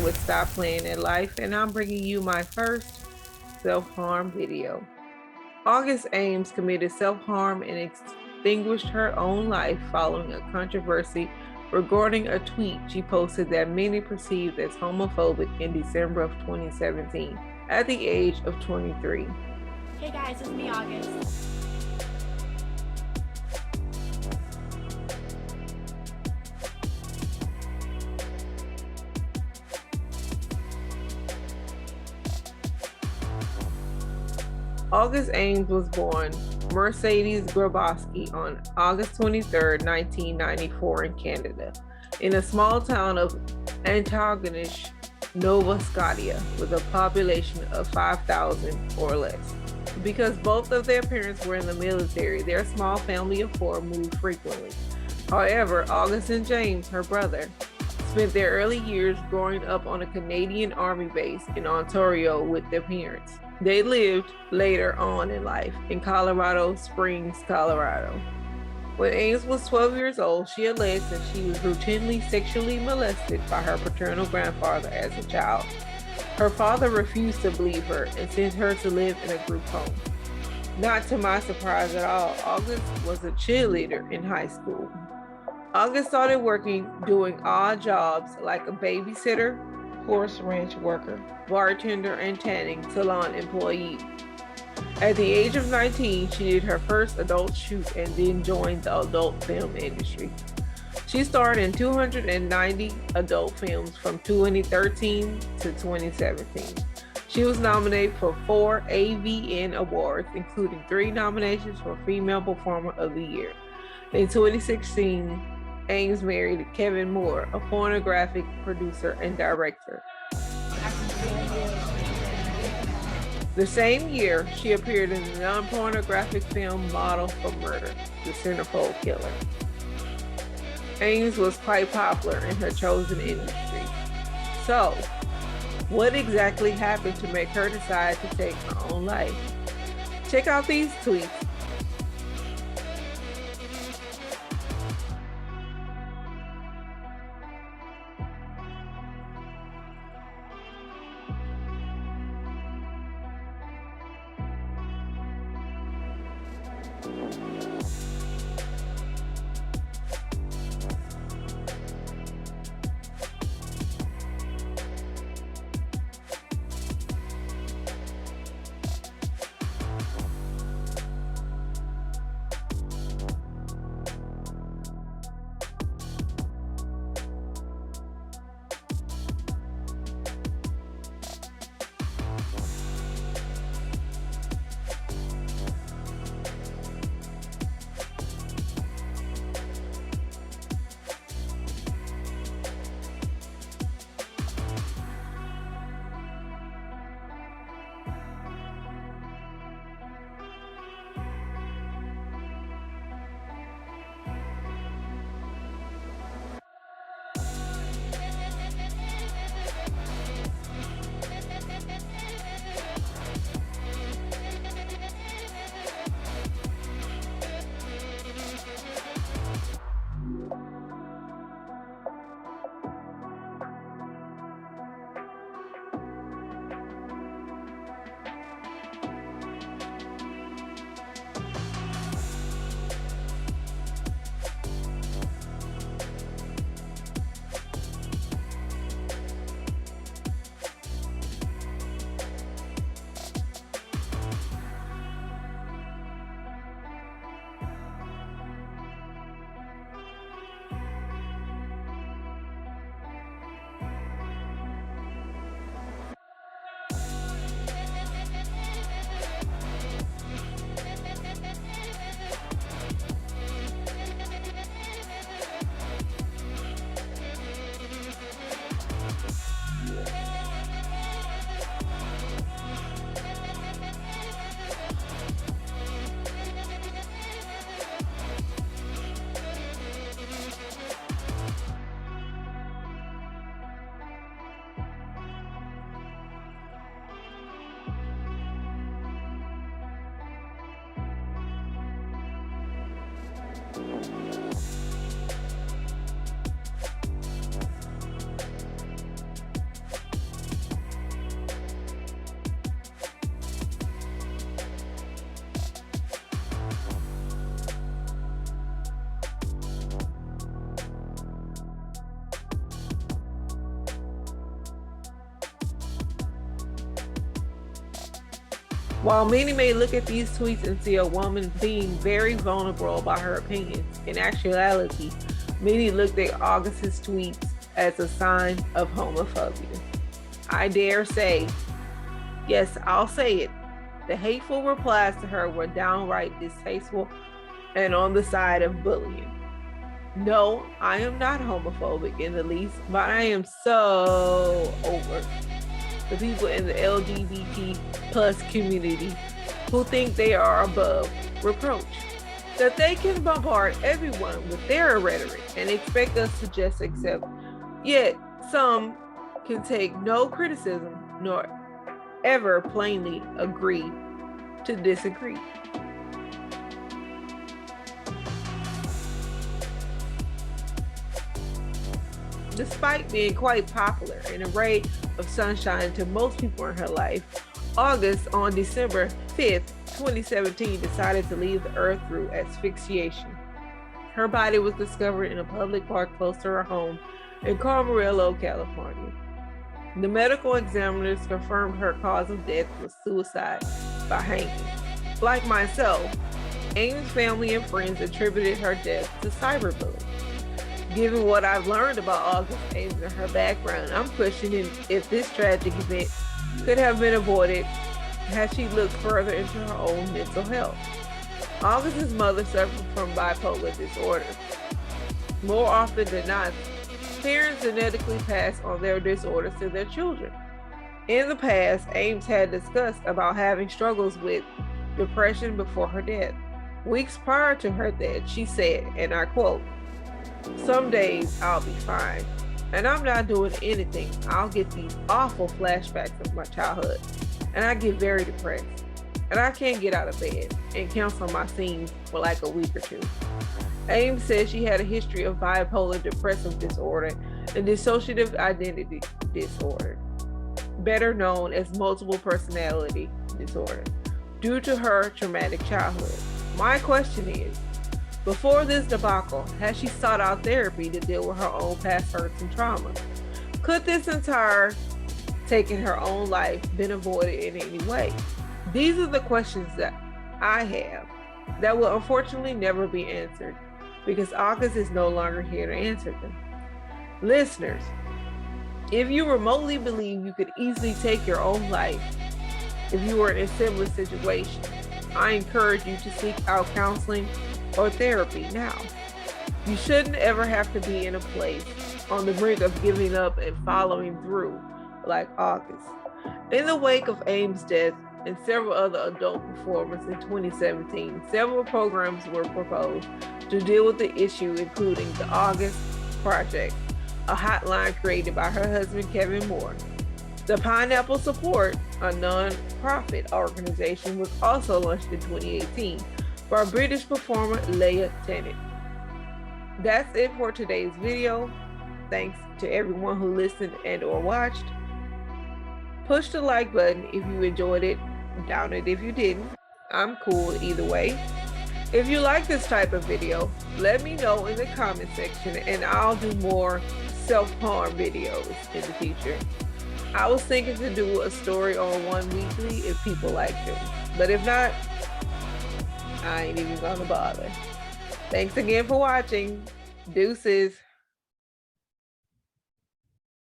with Stop Playing at Life, and I'm bringing you my first self-harm video. August Ames committed self-harm and extinguished her own life following a controversy regarding a tweet she posted that many perceived as homophobic in December of 2017 at the age of 23. Hey guys, it's me, August. August Ames was born Mercedes Grabowski on August 23, 1994 in Canada, in a small town of Antigonish, Nova Scotia, with a population of 5,000 or less. Because both of their parents were in the military, their small family of four moved frequently. However, August and James, her brother, spent their early years growing up on a Canadian Army base in Ontario with their parents. They lived later on in life in Colorado Springs, Colorado. When Ames was 12 years old, she alleged that she was routinely sexually molested by her paternal grandfather as a child. Her father refused to believe her and sent her to live in a group home. Not to my surprise at all, August was a cheerleader in high school. August started working doing odd jobs like a babysitter, horse ranch worker, bartender, and tanning salon employee. At the age of 19, she did her first adult shoot and then joined the adult film industry. She starred in 290 adult films from 2013 to 2017. She was nominated for 4 AVN awards, including 3 nominations for Female Performer of the Year. In 2016, Ames married Kevin Moore, a pornographic producer and director. The same year, she appeared in the non-pornographic film Model for Murder, The Centerfold Killer. Ames was quite popular in her chosen industry. So, what exactly happened to make her decide to take her own life? Check out these tweets. While many may look at these tweets and see a woman being very vulnerable about her opinions, in actuality, many looked at August's tweets as a sign of homophobia. I dare say, yes, I'll say it, the hateful replies to her were downright distasteful and on the side of bullying. No, I am not homophobic in the least, but I am so over the people in the LGBT plus community who think they are above reproach. That they can bombard everyone with their rhetoric and expect us to just accept. Yet some can take no criticism nor ever plainly agree to disagree. Despite being quite popular and a ray of sunshine to most people in her life, August on December 5th, 2017 decided to leave the earth through asphyxiation. Her body was discovered in a public park close to her home in Camarillo, California. The medical examiners confirmed her cause of death was suicide by hanging. Like myself, Ames' family and friends attributed her death to cyberbullying. Given what I've learned about August Ames and her background, I'm questioning if this tragic event could have been avoided had she looked further into her own mental health. August's mother suffered from bipolar disorder. More often than not, parents genetically pass on their disorders to their children. In the past, Ames had discussed about having struggles with depression before her death. Weeks prior to her death, she said, and I quote, "Some days I'll be fine, and I'm not doing anything. I'll get these awful flashbacks of my childhood, and I get very depressed, and I can't get out of bed and cancel my scenes for like a week or two." Ames says she had a history of bipolar depressive disorder and dissociative identity disorder, better known as multiple personality disorder, due to her traumatic childhood. My question is, before this debacle, has she sought out therapy to deal with her own past hurts and trauma? Could this entire taking her own life been avoided in any way? These are the questions that I have that will unfortunately never be answered because August is no longer here to answer them. Listeners, if you remotely believe you could easily take your own life if you were in a similar situation, I encourage you to seek out counseling or therapy now. You shouldn't ever have to be in a place on the brink of giving up and following through like August. In the wake of Ames' death and several other adult performers in 2017, several programs were proposed to deal with the issue, including the August Project, a hotline created by her husband Kevin Moore. The Pineapple Support, a non-profit organization, was also launched in 2018 by British performer Leah Tennant. That's it for today's video. Thanks to everyone who listened and or watched. Push the like button if you enjoyed it, down it if you didn't. I'm cool either way. If you like this type of video, let me know in the comment section and I'll do more self-harm videos in the future. I was thinking to do a story on one weekly if people like them, but if not, I ain't even gonna bother. Thanks again for watching. Deuces.